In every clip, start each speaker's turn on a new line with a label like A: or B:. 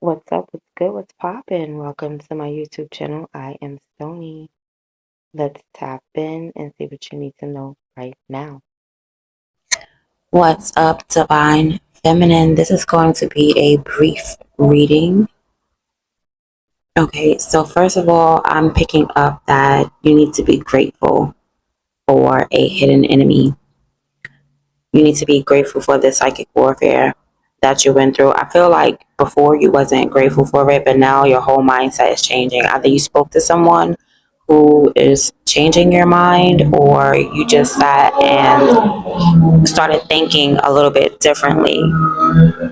A: What's up? What's good? What's poppin'? Welcome to my YouTube channel. I am Stony. Let's tap in and see what you need to know right now.
B: What's up, Divine Feminine? This is going to be a brief reading. Okay, so first of all, I'm picking up that you need to be grateful for a hidden enemy. You need to be grateful for the psychic warfare that you went through. I feel like before you wasn't grateful for it, but now your whole mindset is changing. Either you spoke to someone who is changing your mind, or you just sat and started thinking a little bit differently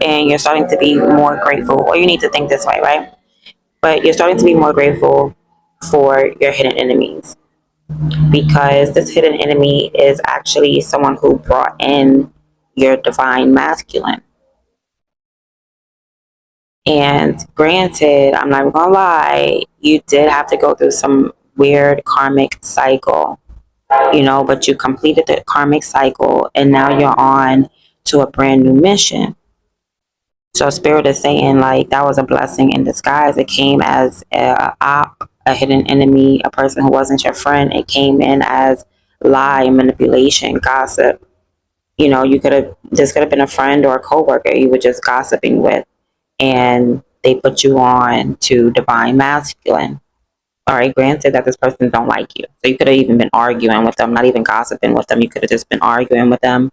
B: and you're starting to be more grateful, or you need to think this way, right? But you're starting to be more grateful for your hidden enemies, because this hidden enemy is actually someone who brought in your divine masculine. And granted, I'm not even gonna lie, you did have to go through some weird karmic cycle, but you completed the karmic cycle and now you're on to a brand new mission. So Spirit is saying like that was a blessing in disguise. It came as a op, a hidden enemy, a person who wasn't your friend. It came in as lie, manipulation, gossip. This could have been a friend or a coworker you were just gossiping with, and they put you on to divine masculine. All right, granted that this person don't like you, so you could have even been arguing with them, not even gossiping with them. You could have just been arguing with them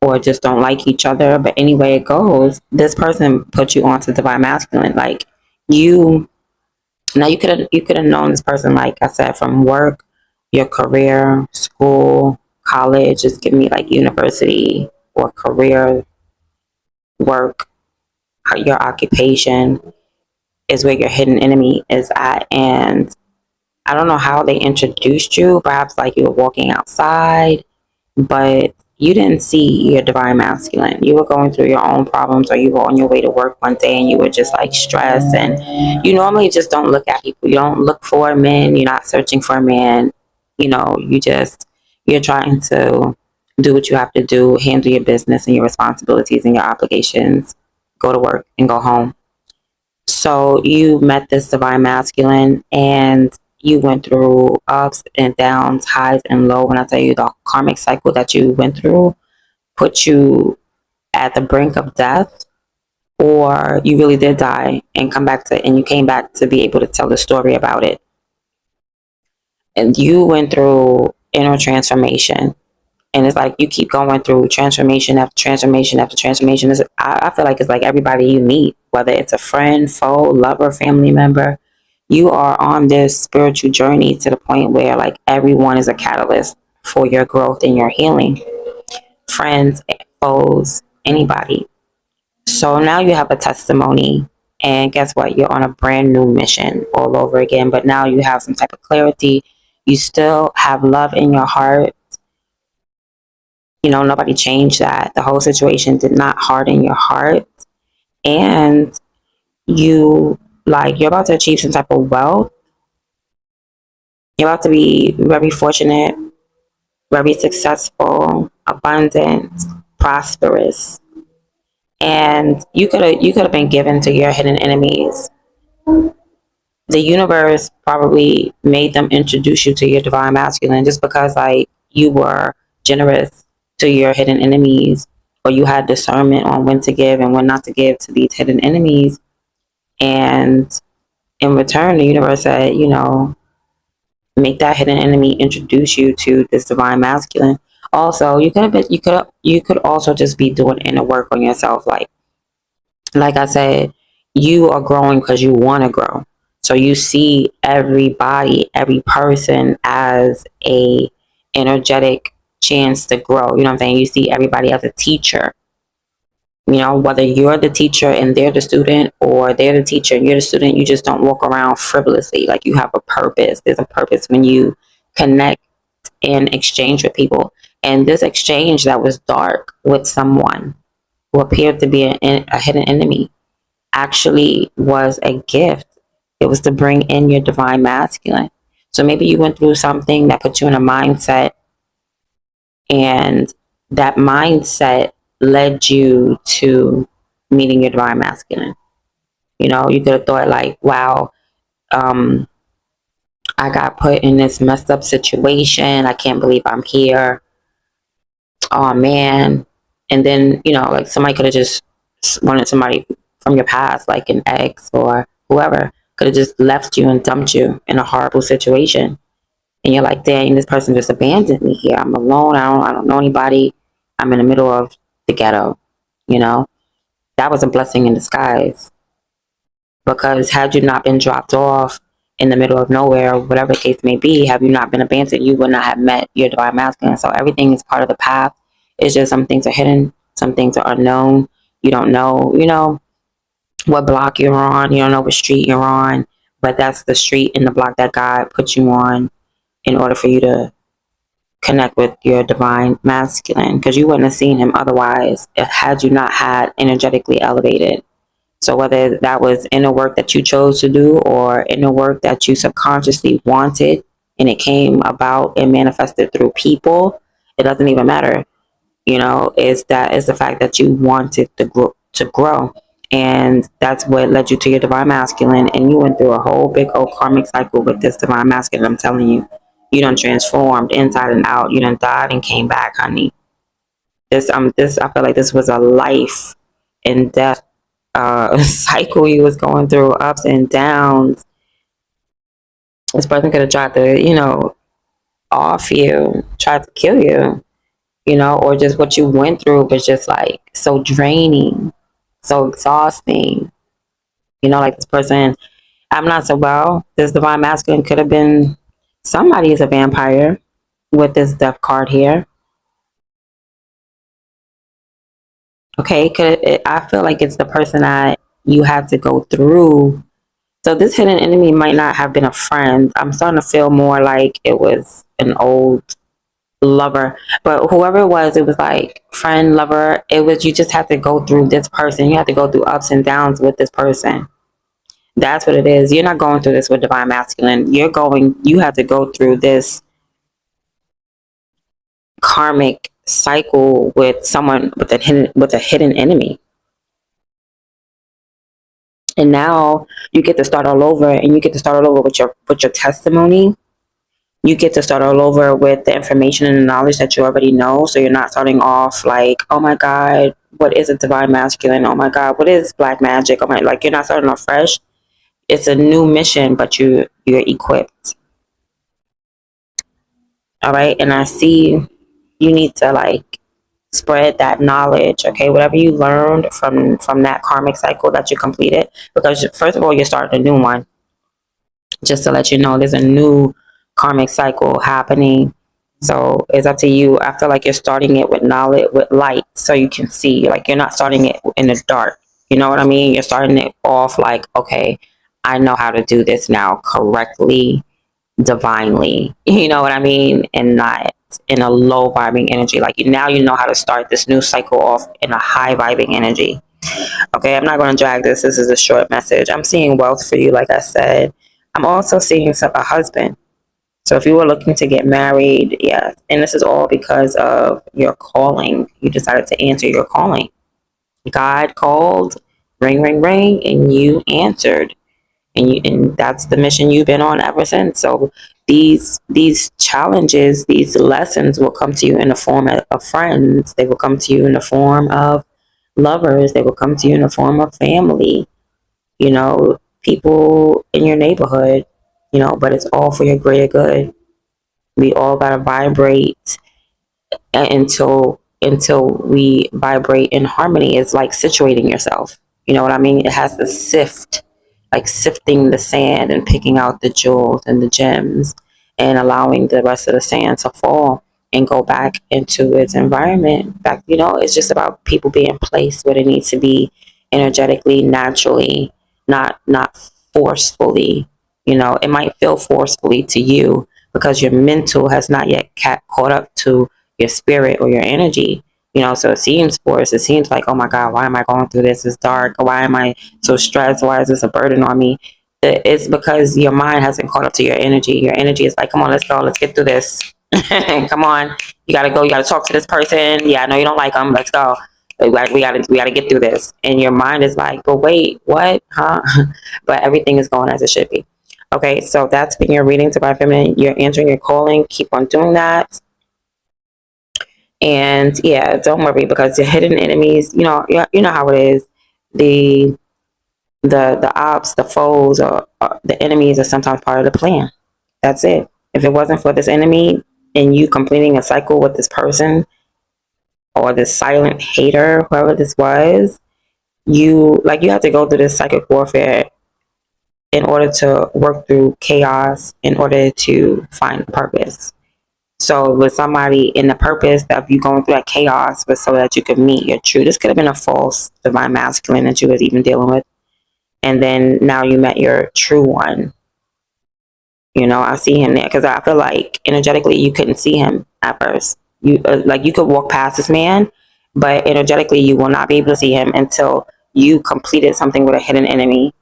B: or just don't like each other. But anyway it goes, this person put you onto divine masculine. Like you now you could have known this person, like I said, from work, your career, school, college, just give me like university or career, work, your occupation is where your hidden enemy is at. And I don't know how they introduced you, perhaps like you were walking outside, but you didn't see your divine masculine. You were going through your own problems, or you were on your way to work one day and you were just like stressed. And you normally just don't look at people. You don't look for a man. You're not searching for a man. You're trying to do what you have to do, handle your business and your responsibilities and your obligations, go to work and go home. So you met this divine masculine and you went through ups and downs, highs and low. When I tell you the karmic cycle that you went through put you at the brink of death, or you really did die and you came back to be able to tell the story about it. And you went through inner transformation. And it's like you keep going through transformation after transformation after transformation. I feel like it's like everybody you meet, whether it's a friend, foe, lover, family member, you are on this spiritual journey to the point where like everyone is a catalyst for your growth and your healing. Friends, foes, anybody. So now you have a testimony, and guess what? You're on a brand new mission all over again, but now you have some type of clarity. You still have love in your heart. Nobody changed that. The whole situation did not harden your heart. And you're about to achieve some type of wealth. You're about to be very fortunate, very successful, abundant, prosperous. And you could have been given to your hidden enemies. The universe probably made them introduce you to your divine masculine just because like you were generous to your hidden enemies, or you had discernment on when to give and when not to give to these hidden enemies. And in return the universe said, make that hidden enemy introduce you to this divine masculine. Also, you could also just be doing inner work on yourself. Like I said, you are growing because you want to grow. So you see everybody, every person as a energetic chance to grow. You know what I'm saying? You see everybody as a teacher. Whether you're the teacher and they're the student, or they're the teacher and you're the student, you just don't walk around frivolously. Like you have a purpose. There's a purpose when you connect and exchange with people. And this exchange that was dark with someone who appeared to be a hidden enemy actually was a gift. It was to bring in your divine masculine. So maybe you went through something that put you in a mindset, and that mindset led you to meeting your divine masculine. You could have thought like, wow, um, I got put in this messed up situation. I can't believe I'm here. Oh man. And then, like somebody could have just wanted somebody from your past, like an ex or whoever, could have just left you and dumped you in a horrible situation. And you're like, dang, this person just abandoned me here. I'm alone. I don't know anybody. I'm in the middle of the ghetto. You know, that was a blessing in disguise, because had you not been dropped off in the middle of nowhere, or whatever the case may be, have you not been abandoned, you would not have met your divine masculine. So everything is part of the path. It's just some things are hidden, some things are unknown. You don't know, what block you're on. You don't know what street you're on, but that's the street and the block that God put you on in order for you to connect with your divine masculine, because you wouldn't have seen him otherwise had you not had energetically elevated. So whether that was inner work that you chose to do or inner work that you subconsciously wanted and it came about and manifested through people, it doesn't even matter. Is the fact that you wanted to grow. And that's what led you to your divine masculine. And you went through a whole big old karmic cycle with this divine masculine. I'm telling you, you done transformed inside and out. You done died and came back, honey. This I feel like this was a life and death cycle you was going through, ups and downs. This person could have tried to, off you, tried to kill you, or just what you went through was just like so draining, so exhausting. Like this person, I'm not so well. This divine masculine could have been somebody is a vampire with this death card here. Okay, I feel like it's the person that you had to go through. So this hidden enemy might not have been a friend. I'm starting to feel more like it was an old lover. But whoever it was like friend, lover. It was, you just have to go through this person. You have to go through ups and downs with this person. That's what it is. You're not going through this with divine masculine. You have to go through this karmic cycle with someone with a hidden enemy. And now you get to start all over, and you get to start all over with your testimony. You get to start all over with the information and the knowledge that you already know. So you're not starting off like, oh my God, what is a divine masculine? Oh my God, what is black magic? Oh my, like, you're not starting off fresh. It's a new mission, but you're equipped. All right. And I see you need to like spread that knowledge. Okay. Whatever you learned from that karmic cycle that you completed, because first of all, you're starting a new one. Just to let you know, there's a new karmic cycle happening. So it's up to you. I feel like you're starting it with knowledge, with light, so you can see. Like, you're not starting it in the dark. You know what I mean? You're starting it off like, okay, I know how to do this now correctly, divinely. You know what I mean? And not in a low vibing energy. Like, now you know how to start this new cycle off in a high vibing energy. Okay, I'm not going to drag this. This is a short message. I'm seeing wealth for you, like I said. I'm also seeing a husband. So if you were looking to get married, yeah, and this is all because of your calling. You decided to answer your calling. God called, ring, ring, ring, and you answered. And that's the mission you've been on ever since. So these challenges, these lessons will come to you in the form of friends. They will come to you in the form of lovers. They will come to you in the form of family, people in your neighborhood, but it's all for your greater good. We all gotta vibrate until we vibrate in harmony. It's like situating yourself. You know what I mean? It has to sift, like sifting the sand and picking out the jewels and the gems and allowing the rest of the sand to fall and go back into its environment. Back, it's just about people being placed where they need to be energetically, naturally, not forcefully. It might feel forcefully to you because your mental has not yet caught up to your spirit or your energy. So it seems forced. It seems like, oh my God, why am I going through this? It's dark. Why am I so stressed? Why is this a burden on me? It's because your mind hasn't caught up to your energy. Your energy is like, come on, let's go. Let's get through this. Come on. You got to go. You got to talk to this person. Yeah, I know you don't like them. Let's go. Like we gotta get through this. And your mind is like, but wait, what? Huh? But everything is going as it should be. Okay, so that's been your reading, Divine Feminine. You're answering your calling. Keep on doing that. And yeah, don't worry, because the hidden enemies, you know how it is. The the ops, the foes, or the enemies are sometimes part of the plan. That's it. If it wasn't for this enemy and you completing a cycle with this person or this silent hater, whoever this was, you have to go through this psychic warfare in order to work through chaos, in order to find purpose. So with somebody in the purpose of you going through that chaos was so that you could meet your true. This could have been a false divine masculine that you was even dealing with, and then now you met your true one. I see him there because I feel like energetically you couldn't see him at first. You could walk past this man, but energetically you will not be able to see him until you completed something with a hidden enemy.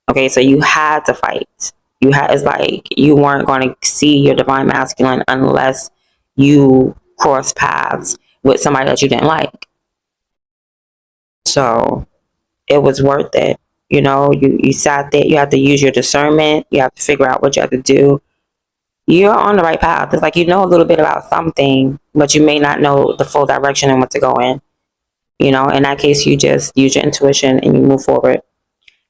B: Okay, so you had to fight. It's like you weren't going to see your divine masculine unless you cross paths with somebody that you didn't like. So it was worth it. You sat there, you have to use your discernment, you have to figure out what you have to do. You're on the right path. It's like you know a little bit about something, but you may not know the full direction and what to go in. In that case, you just use your intuition and you move forward.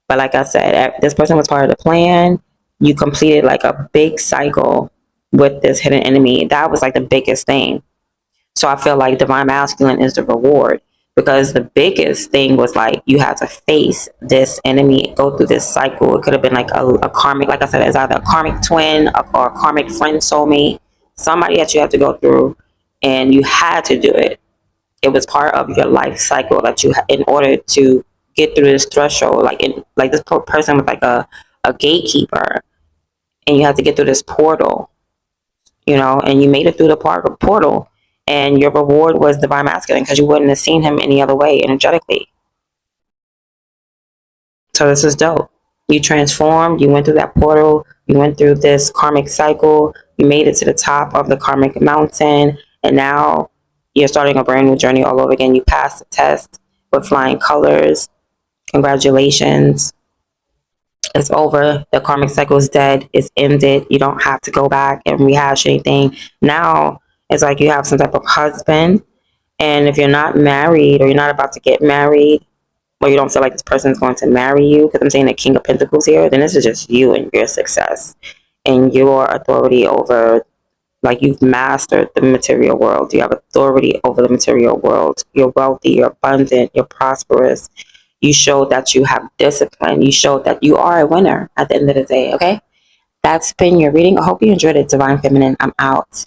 B: But like I said, this person was part of the plan. You completed like a big cycle with this hidden enemy. That was like the biggest thing. So I feel like divine masculine is the reward, because the biggest thing was like you had to face this enemy, go through this cycle. It could have been like a karmic, like I said, it's either a karmic twin or a karmic friend, soulmate, somebody that you have to go through, and you had to do it. It was part of your life cycle that in order to get through this threshold, like this person was like a gatekeeper, and you had to get through this portal, and you made it through the portal, and your reward was divine masculine, because you wouldn't have seen him any other way energetically. So this is dope. You transformed, you went through that portal, you went through this karmic cycle, you made it to the top of the karmic mountain, and now you're starting a brand new journey all over again. You passed the test with flying colors. Congratulations. It's over. The karmic cycle is dead. It's ended. You don't have to go back and rehash anything. Now it's like you have some type of husband. And if you're not married, or you're not about to get married, or you don't feel like this person is going to marry you, because I'm saying the King of Pentacles here, then this is just you and your success and your authority over, like, you've mastered the material world. You have authority over the material world. You're wealthy, you're abundant, you're prosperous. You showed that you have discipline. You showed that you are a winner at the end of the day, okay? That's been your reading. I hope you enjoyed it, Divine Feminine. I'm out.